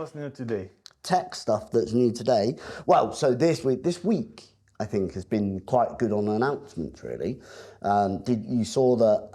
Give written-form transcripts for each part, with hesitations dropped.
What's new today? Tech stuff that's new today. Well, so this week I think has been quite good on announcements. Really, you saw that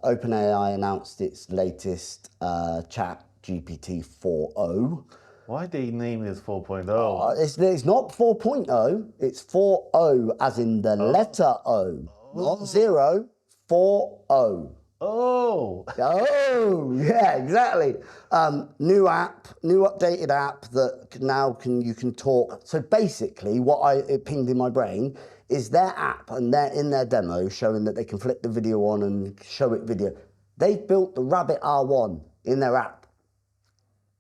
OpenAI announced its latest Chat GPT 4.0. Why they name it 4.0? It's not 4.0. It's 4.0 as in the letter O, not 0. 4.0. Oh, Oh, yeah, exactly. New app, new updated app that now you can talk. So basically, it pinged in my brain is their app, and they're in their demo showing that they can flick the video on and show it video. They've built the Rabbit R1 in their app.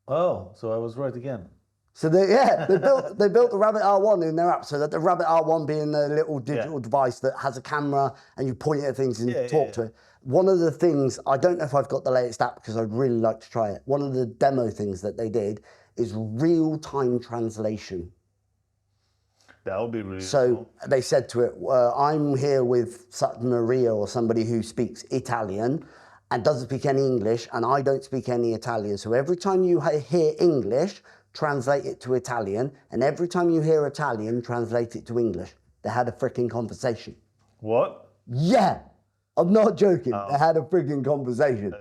oh, so I was right again. So they built the Rabbit R1 in their app, so that the Rabbit R1 being the little digital device that has a camera and you point it at things and talk to it. One of the things, I don't know if I've got the latest app because I'd really like to try it. One of the demo things that they did is real-time translation. That would be really So they said to it, I'm here with Maria or somebody who speaks Italian and doesn't speak any English, and I don't speak any Italian. So every time you hear English, translate it to Italian, and every time you hear Italian, translate it to English. They had a freaking conversation. What? Yeah, I'm not joking. They had a freaking conversation.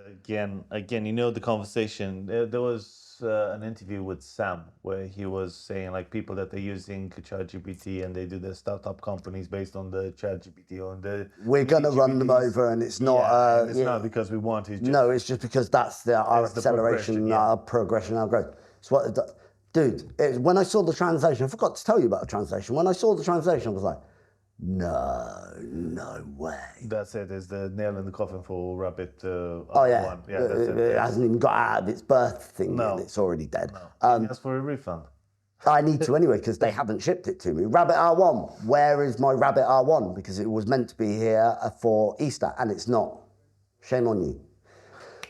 Again, you know the conversation. There was an interview with Sam where he was saying like people that are using ChatGPT and they do their startup companies based on the ChatGPT or the. We're gonna run them over, and it's not. And it's not because we want. It's just, no, it's just because that's our acceleration, our progression, our growth. It's what it does. Dude, when I saw the translation, I forgot to tell you about the translation. When I saw the translation, I was like, no way. That's it. It's the nail in the coffin for Rabbit. Oh yeah, one. Yeah, that's it hasn't even got out of its birth thing yet. It's already dead. No. Ask for a refund. I need to anyway because they haven't shipped it to me. Rabbit R1, where is my Rabbit R1? Because it was meant to be here for Easter and it's not. Shame on you.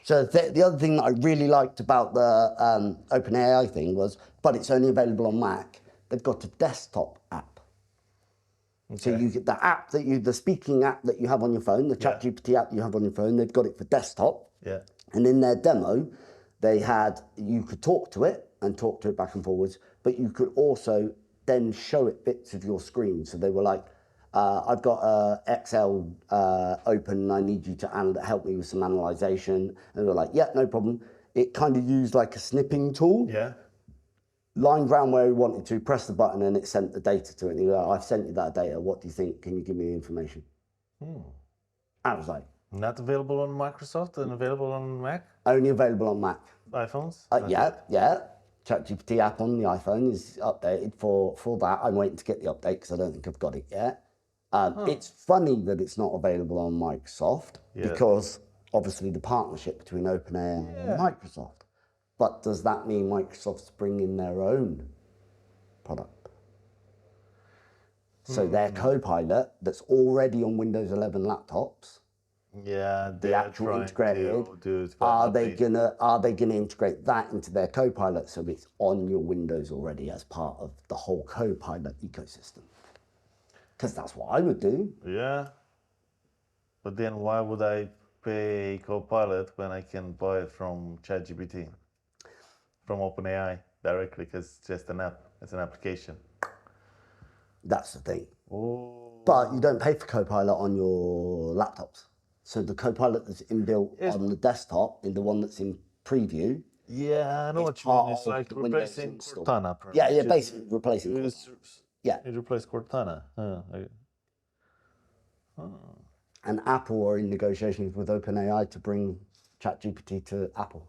So the other thing that I really liked about the OpenAI thing was, but it's only available on Mac, they've got a desktop app. Okay. So you get the app the speaking app that you have on your phone, the ChatGPT app you have on your phone, they've got it for desktop. Yeah. And in their demo, you could talk to it and talk to it back and forwards, but you could also then show it bits of your screen. So they were like, I've got Excel open and I need you to help me with some analyzation. And they were like, yeah, no problem. It kind of used like a snipping tool. Yeah. Lined round where he wanted to, press the button and it sent the data to it. And he was like, I've sent you that data. What do you think? Can you give me the information? I was like. Not available on Microsoft and available on Mac? Only available on Mac. iPhones? Yeah. ChatGPT app on the iPhone is updated for that. I'm waiting to get the update because I don't think I've got it yet. It's funny that it's not available on Microsoft because obviously the partnership between OpenAI and Microsoft. But does that mean Microsoft's bringing their own product? So their Copilot that's already on Windows 11 laptops, the actual integrated, are they gonna integrate that into their Copilot so it's on your Windows already as part of the whole Copilot ecosystem? Because that's what I would do. Yeah. But then why would I pay Copilot when I can buy it from ChatGPT? From OpenAI directly, because it's just an app. It's an application. That's the thing. Oh. But you don't pay for Copilot on your laptops. So the Copilot that's inbuilt on the desktop, in the one that's in preview. Yeah, I know what you mean. It's like replacing Cortana. Yeah, basically replacing Cortana. It replaced Cortana. And Apple are in negotiations with OpenAI to bring ChatGPT to Apple.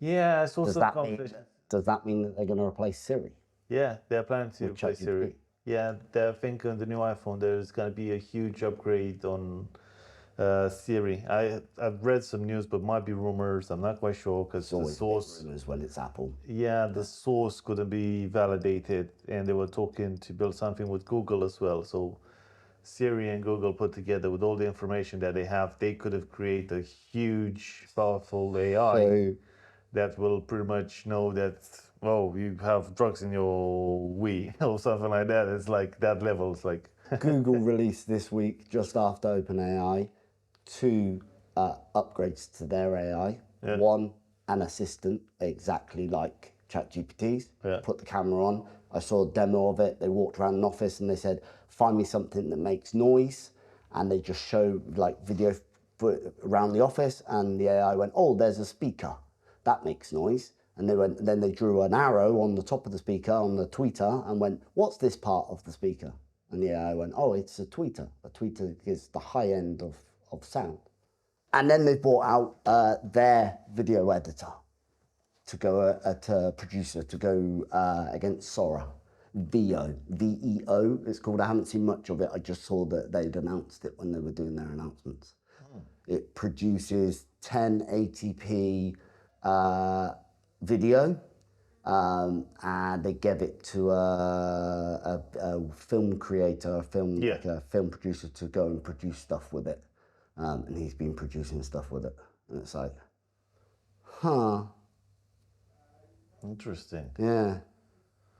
Yeah, I saw some conversation. Does that mean that they're going to replace Siri? Yeah, they're planning to replace Siri. Yeah, I think on the new iPhone there's going to be a huge upgrade on Siri. I've read some news, but might be rumors. I'm not quite sure because the source. Rumors when it's Apple. Yeah, the source couldn't be validated, and they were talking to build something with Google as well. So Siri and Google put together with all the information that they have, they could have created a huge, powerful AI that will pretty much know that, you have drugs in your Wii or something like that. It's like that level. It's like Google released this week, just after OpenAI, 2 upgrades to their AI. Yeah. One, an assistant exactly like ChatGPTs, Yeah. put the camera on. I saw a demo of it. They walked around an office and they said, find me something that makes noise. And they just show like video around the office, and the AI went, oh, there's a speaker. That makes noise. And then they drew an arrow on the top of the speaker on the tweeter and went, what's this part of the speaker? And the AI went, oh, it's a tweeter. A tweeter is the high end of sound. And then they brought out their video editor to go to producer to go against Sora. VEO, it's called. I haven't seen much of it. I just saw that they'd announced it when they were doing their announcements. It produces 1080p video, and they gave it to a film creator, like a film producer, to go and produce stuff with it. And he's been producing stuff with it. And it's like, huh. Interesting. Yeah.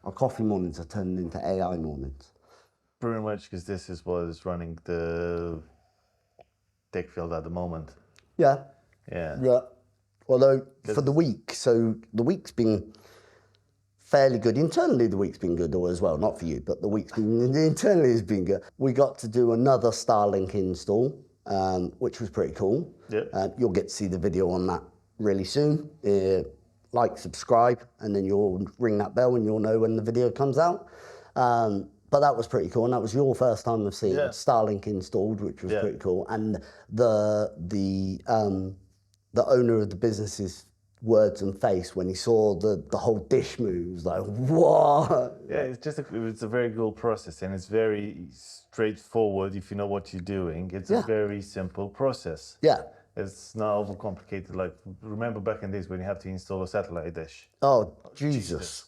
Our coffee mornings are turning into AI mornings. Pretty much because this is what is running the tech field at the moment. Yeah. Yeah. Yeah. Although for the week, so the week's been fairly good. Internally, the week's been good as well. Not for you, but the week's been internally has been good. We got to do another Starlink install, which was pretty cool. Yeah. You'll get to see the video on that really soon. Like, subscribe, and then you'll ring that bell and you'll know when the video comes out. But that was pretty cool, and that was your first time of seeing Starlink installed, which was pretty cool. And the owner of the business's words and face when he saw the whole dish move, was like, what? Yeah, it's a very cool process, and it's very straightforward if you know what you're doing. It's a very simple process. Yeah. It's not overcomplicated. Like, remember back in days when you have to install a satellite dish? Oh, Jesus.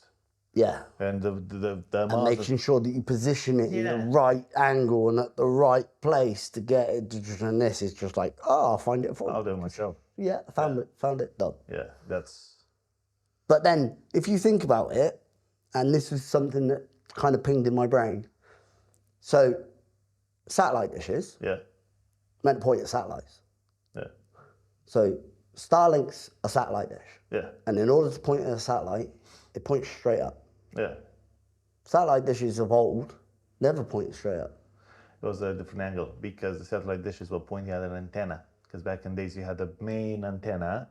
Yeah. And the amount And making sure that you position it in the right angle and at the right place to get it. And this is just like, oh, I'll find it for you. I'll do it myself. Yeah, found it, done. Yeah, that's... But then, if you think about it, and this was something that kind of pinged in my brain. So, satellite dishes, meant to point at satellites. Yeah. So, Starlink's a satellite dish. Yeah. And in order to point at a satellite, it points straight up. Yeah. Satellite dishes of old never pointed straight up. It was a different angle because the satellite dishes were pointing at an antenna. Because back in days you had the main antenna,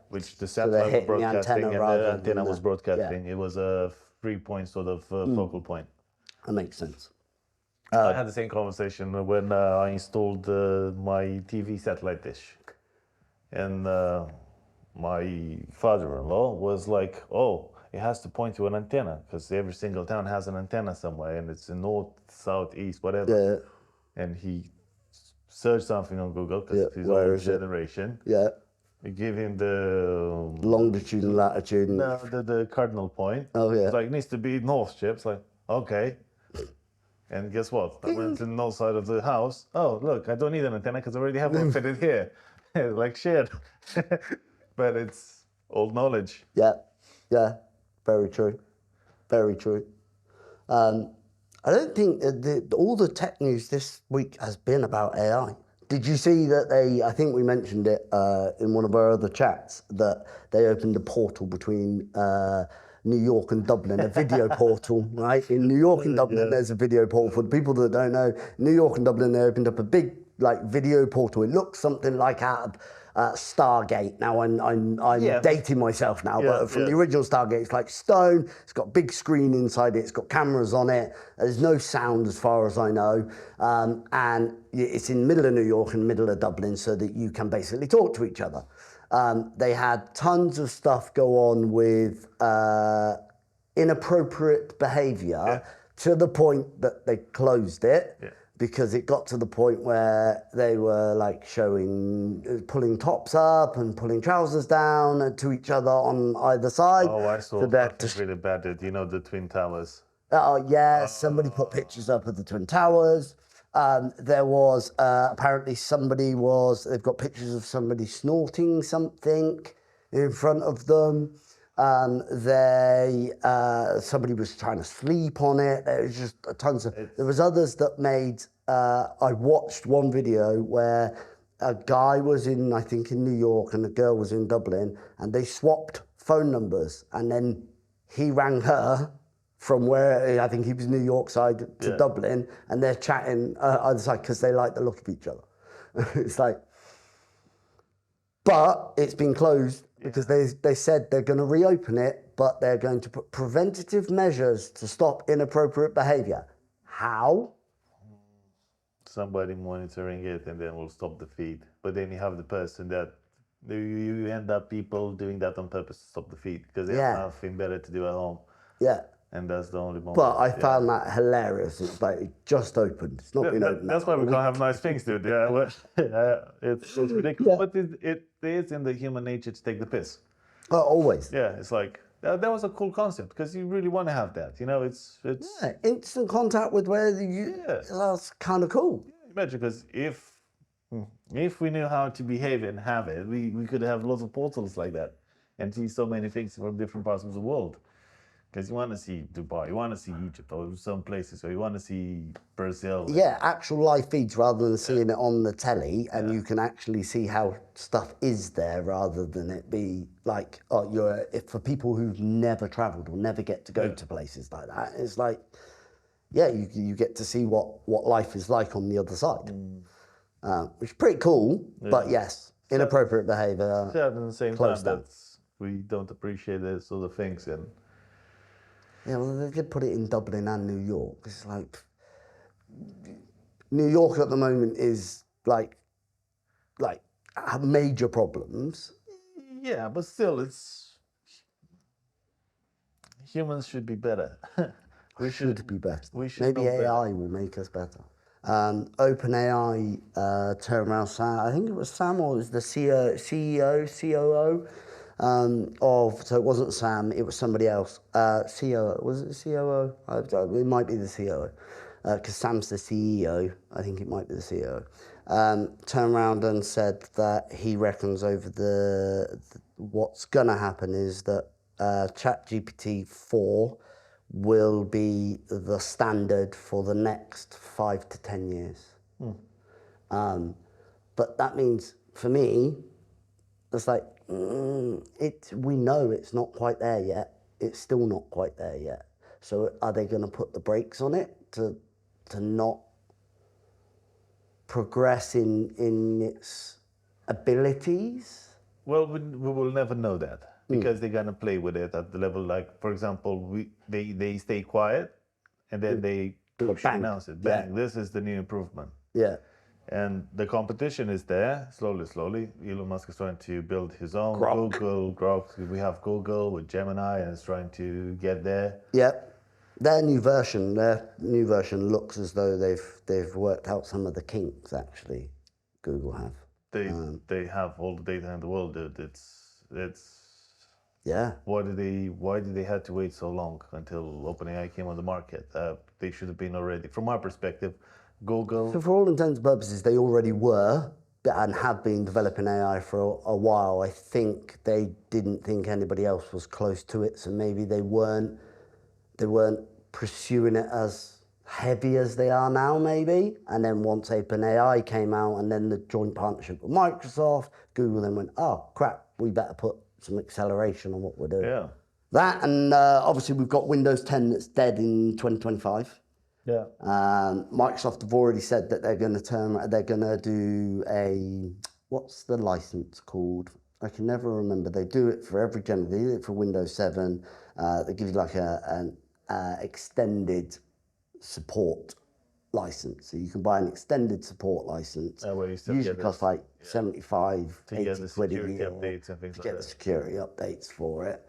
which the satellite was broadcasting, and the antenna was broadcasting. It was a 3-point sort of focal point. That makes sense. I had the same conversation when I installed my TV satellite dish. And my father-in-law was like, oh, it has to point to an antenna because every single town has an antenna somewhere, and it's in north, south, east, whatever. And he searched something on Google because he's old generation. We give him the longitude and latitude. And the cardinal point. It's like, it needs to be north, Chips. Like, okay. And guess what? I went to the north side of the house. Oh, look, I don't need an antenna because I already have one fitted here. Like, shit. But it's old knowledge. Yeah. Very true. Very true. I don't think all the tech news this week has been about AI. Did you see that I think we mentioned it in one of our other chats, that they opened a portal between New York and Dublin, a video portal, right? In New York and Dublin, there's a video portal. For the people that don't know, New York and Dublin, they opened up a big video portal. It looks something like out of Stargate. Now I'm dating myself now, but from the original Stargate, it's like stone. It's got a big screen inside it. It's got cameras on it. There's no sound as far as I know, and it's in the middle of New York and the middle of Dublin, so that you can basically talk to each other. They had tons of stuff go on with inappropriate behaviour to the point that they closed it. Because it got to the point where they were like pulling tops up and pulling trousers down to each other on either side. Oh, I saw that really bad. You know, the Twin Towers. Oh, yeah. Somebody put pictures up of the Twin Towers. There was apparently they've got pictures of somebody snorting something in front of them. Somebody was trying to sleep on it. There was just tons of. There was others that made. I watched one video where a guy was I think in New York, and a girl was in Dublin, and they swapped phone numbers, and then he rang her from where, I think he was New York side to Yeah. Dublin, and they're chatting either side because they like the look of each other. It's like, but it's been closed because they said they're going to reopen it, but they're going to put preventative measures to stop inappropriate behavior. How? Somebody monitoring it, and then we'll stop the feed. But then you have the person that you end up people doing that on purpose to stop the feed because they have nothing better to do at home, Yeah. and that's the only moment. But I found that hilarious. It's like it just opened. It's not been open. That's why we can't have nice things, dude. Yeah, well, it's ridiculous. But it is in the human nature to take the piss. Oh, always. Yeah, it's like that was a cool concept because you really want to have that. You know, it's Yeah, instant contact with where you. Yeah. That's kind of cool. Imagine, because if we knew how to behave and have it, we could have lots of portals like that and see so many things from different parts of the world. Because you want to see Dubai, you want to see Egypt, or some places, or you want to see Brazil. Yeah, actual live feeds rather than seeing it on the telly, and you can actually see how stuff is there rather than it be like, oh, if for people who've never travelled or never get to go to places like that, it's like, yeah, you get to see what life is like on the other side, which is pretty cool. But yes, inappropriate behaviour. Yeah, at the same time, down. we don't appreciate those sort of things. And yeah, well, they did put it in Dublin and New York. It's like New York at the moment is like have major problems. yeah, but still, it's humans should be better. We should be better. We should Maybe know AI will make us better. OpenAI turned around Sam. I think it was Sam or it was the CEO, COO so it wasn't Sam, it was somebody else. COO, was it the COO? It might be the COO. Because Sam's the CEO, I think it might be the CEO. Turned around and said that he reckons over what's going to happen is that ChatGPT 4 will be the standard for the next 5 to 10 years. But that means, for me, it's like, we know it's not quite there yet. It's still not quite there yet. So are they going to put the brakes on it to not progress in its abilities? Well, we will never know that because they're gonna play with it at the level, like, for example, they stay quiet and then they announce it. Bang! This is the new improvement. Yeah. And the competition is there, slowly. Elon Musk is trying to build his own Grok. We have Google with Gemini, and it's trying to get there. Yeah. Their new version looks as though they've worked out some of the kinks. Actually, Google have. They have all the data in the world, dude. It's yeah. Why did they have to wait so long until OpenAI came on the market? They should have been already. From our perspective, Google. So for all intents and purposes, they already were and have been developing AI for a while. I think they didn't think anybody else was close to it, so maybe they weren't pursuing it as heavy as they are now, maybe. And then once OpenAI came out and then the joint partnership with Microsoft, Google then went, oh crap, we better put some acceleration on what we're doing. Yeah. That, and obviously we've got Windows 10 that's dead in 2025. Yeah. Microsoft have already said that they're going to do what's the license called? I can never remember. They do it for every generation. They did it for Windows 7. They give you like an extended support license. So you can buy an extended support license. Where you still usually costs like 75, to 80 get the quid a security year updates and things to like get that. the security updates for it.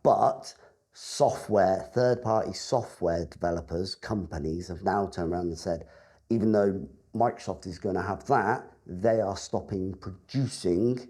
But software, third-party software developers, companies have now turned around and said, even though Microsoft is going to have that, they are stopping producing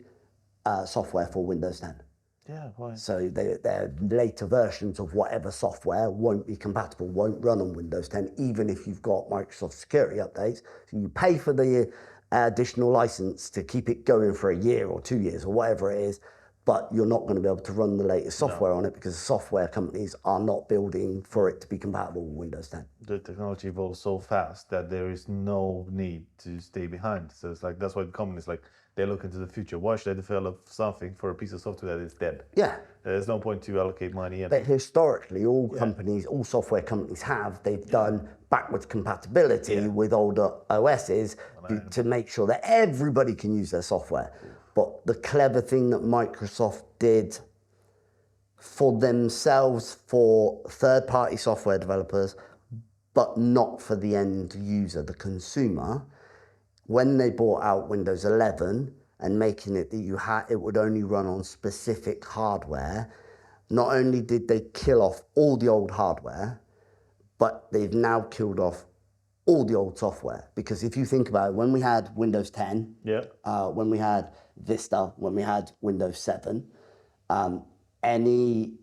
software for Windows 10. Yeah, why? So their later versions of whatever software won't be compatible, won't run on Windows 10, even if you've got Microsoft security updates. So you pay for the additional license to keep it going for a year or 2 years or whatever it is, but you're not going to be able to run the latest software on it because software companies are not building for it to be compatible with Windows 10. The technology evolves so fast that there is no need to stay behind. So it's like, that's why the companies, like, they look into the future. Why should I develop something for a piece of software that is dead? Yeah. There's no point to allocate money. But historically, all companies, all software companies they've done backwards compatibility with older OSs to make sure that everybody can use their software. But the clever thing that Microsoft did for themselves, for third-party software developers, but not for the end user, the consumer, when they brought out Windows 11 and making it that it would only run on specific hardware, not only did they kill off all the old hardware, but they've now killed off all the old software. Because if you think about it, when we had Windows 10, when we had Vista, when we had Windows 7, any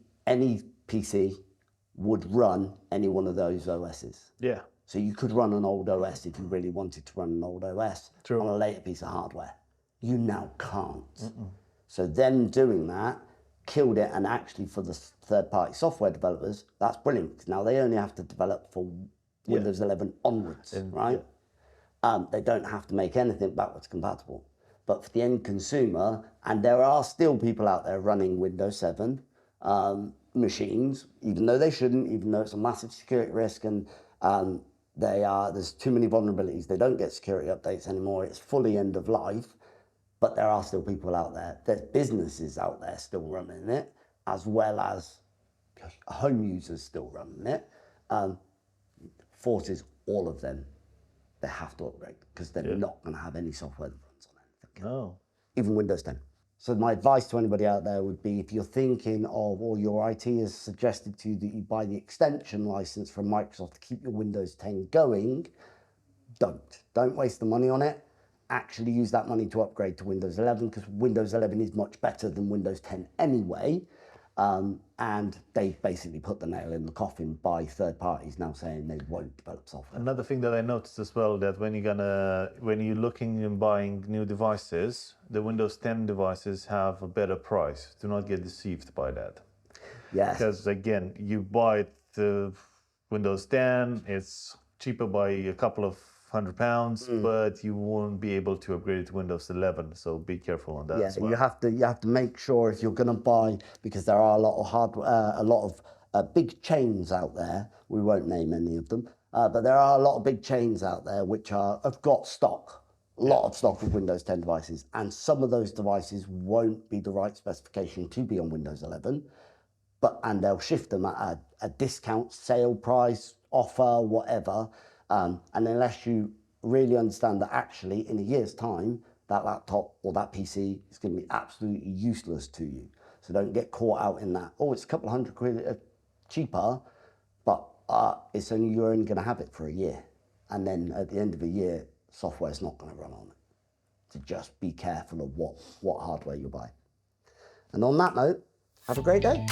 PC would run any one of those OSs. Yeah. So you could run an old OS if you really wanted to run an old OS on a later piece of hardware. You now can't. So them doing that killed it, and actually for the third-party software developers, that's brilliant. Now they only have to develop for Windows 11 onwards, right? They don't have to make anything backwards compatible. But for the end consumer, and there are still people out there running Windows 7 machines, even though they shouldn't, even though it's a massive security risk, and there's too many vulnerabilities. They don't get security updates anymore. It's fully end of life. But there are still people out there. There's businesses out there still running it, as well as home users still running it. Forces all of them, they have to upgrade because they're not going to have any software that runs on anything. No. Even Windows 10. So my advice to anybody out there would be, if you're thinking of, or your IT has suggested to you that you buy the extension license from Microsoft to keep your Windows 10 going, don't waste the money on it. Actually use that money to upgrade to Windows 11, because Windows 11 is much better than Windows 10 anyway. And they basically put the nail in the coffin by third parties now saying they won't develop software. Another thing that I noticed as well, that when you're looking and buying new devices, the Windows 10 devices have a better price. Do not get deceived by that. Yes. Because again, you buy the Windows 10, it's cheaper by a couple of £100, but you won't be able to upgrade it to Windows 11. So be careful on that as well. You have to make sure, if you're going to buy, because there are a lot of big chains out there. We won't name any of them, but there are a lot of big chains out there which have got stock, a lot of stock of Windows 10 devices, and some of those devices won't be the right specification to be on Windows 11, and they'll shift them at a discount, sale price, offer, whatever. And unless you really understand that actually in a year's time, that laptop or that PC is going to be absolutely useless to you. So don't get caught out in that. Oh, it's a couple of £100 cheaper, but you're only going to have it for a year. And then at the end of a year, software's not going to run on it. So just be careful of what hardware you buy. And on that note, have a great day.